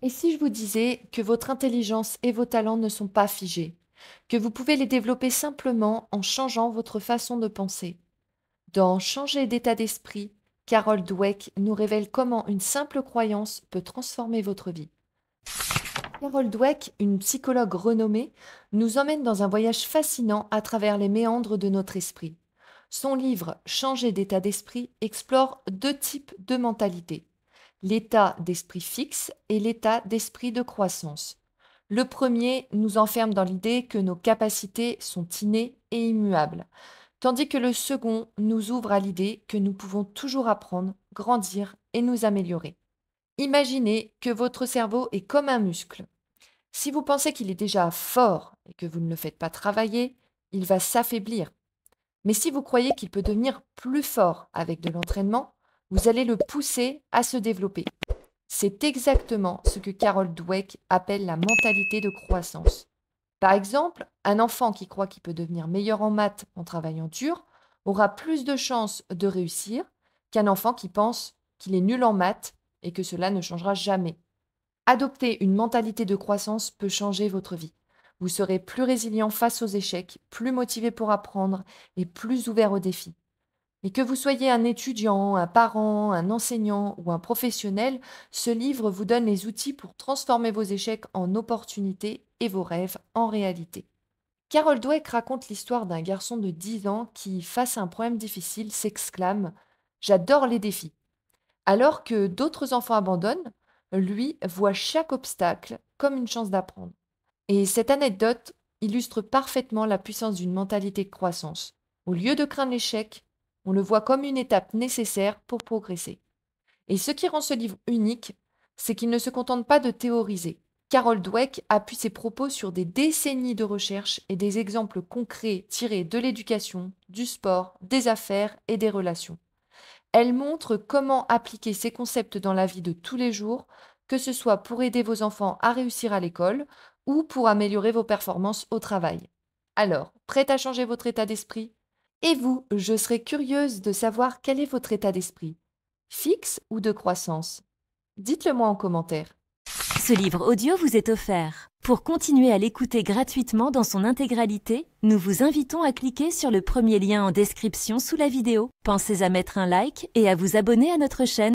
Et si je vous disais que votre intelligence et vos talents ne sont pas figés, que vous pouvez les développer simplement en changeant votre façon de penser? Dans Changer d'état d'esprit, Carol Dweck nous révèle comment une simple croyance peut transformer votre vie. Carol Dweck, une psychologue renommée, nous emmène dans un voyage fascinant à travers les méandres de notre esprit. Son livre Changer d'état d'esprit explore deux types de mentalités: l'état d'esprit fixe et l'état d'esprit de croissance. Le premier nous enferme dans l'idée que nos capacités sont innées et immuables, tandis que le second nous ouvre à l'idée que nous pouvons toujours apprendre, grandir et nous améliorer. Imaginez que votre cerveau est comme un muscle. Si vous pensez qu'il est déjà fort et que vous ne le faites pas travailler, il va s'affaiblir. Mais si vous croyez qu'il peut devenir plus fort avec de l'entraînement, vous allez le pousser à se développer. C'est exactement ce que Carol Dweck appelle la mentalité de croissance. Par exemple, un enfant qui croit qu'il peut devenir meilleur en maths en travaillant dur aura plus de chances de réussir qu'un enfant qui pense qu'il est nul en maths et que cela ne changera jamais. Adopter une mentalité de croissance peut changer votre vie. Vous serez plus résilient face aux échecs, plus motivé pour apprendre et plus ouvert aux défis. Et que vous soyez un étudiant, un parent, un enseignant ou un professionnel, ce livre vous donne les outils pour transformer vos échecs en opportunités et vos rêves en réalité. Carol Dweck raconte l'histoire d'un garçon de 10 ans qui, face à un problème difficile, s'exclame: «J'adore les défis». Alors que d'autres enfants abandonnent, lui voit chaque obstacle comme une chance d'apprendre. Et cette anecdote illustre parfaitement la puissance d'une mentalité de croissance. Au lieu de craindre l'échec, on le voit comme une étape nécessaire pour progresser. Et ce qui rend ce livre unique, c'est qu'il ne se contente pas de théoriser. Carol Dweck appuie ses propos sur des décennies de recherche et des exemples concrets tirés de l'éducation, du sport, des affaires et des relations. Elle montre comment appliquer ces concepts dans la vie de tous les jours, que ce soit pour aider vos enfants à réussir à l'école ou pour améliorer vos performances au travail. Alors, prête à changer votre état d'esprit? Et vous, je serais curieuse de savoir quel est votre état d'esprit, fixe ou de croissance? Dites-le moi en commentaire. Ce livre audio vous est offert. Pour continuer à l'écouter gratuitement dans son intégralité, nous vous invitons à cliquer sur le premier lien en description sous la vidéo. Pensez à mettre un like et à vous abonner à notre chaîne.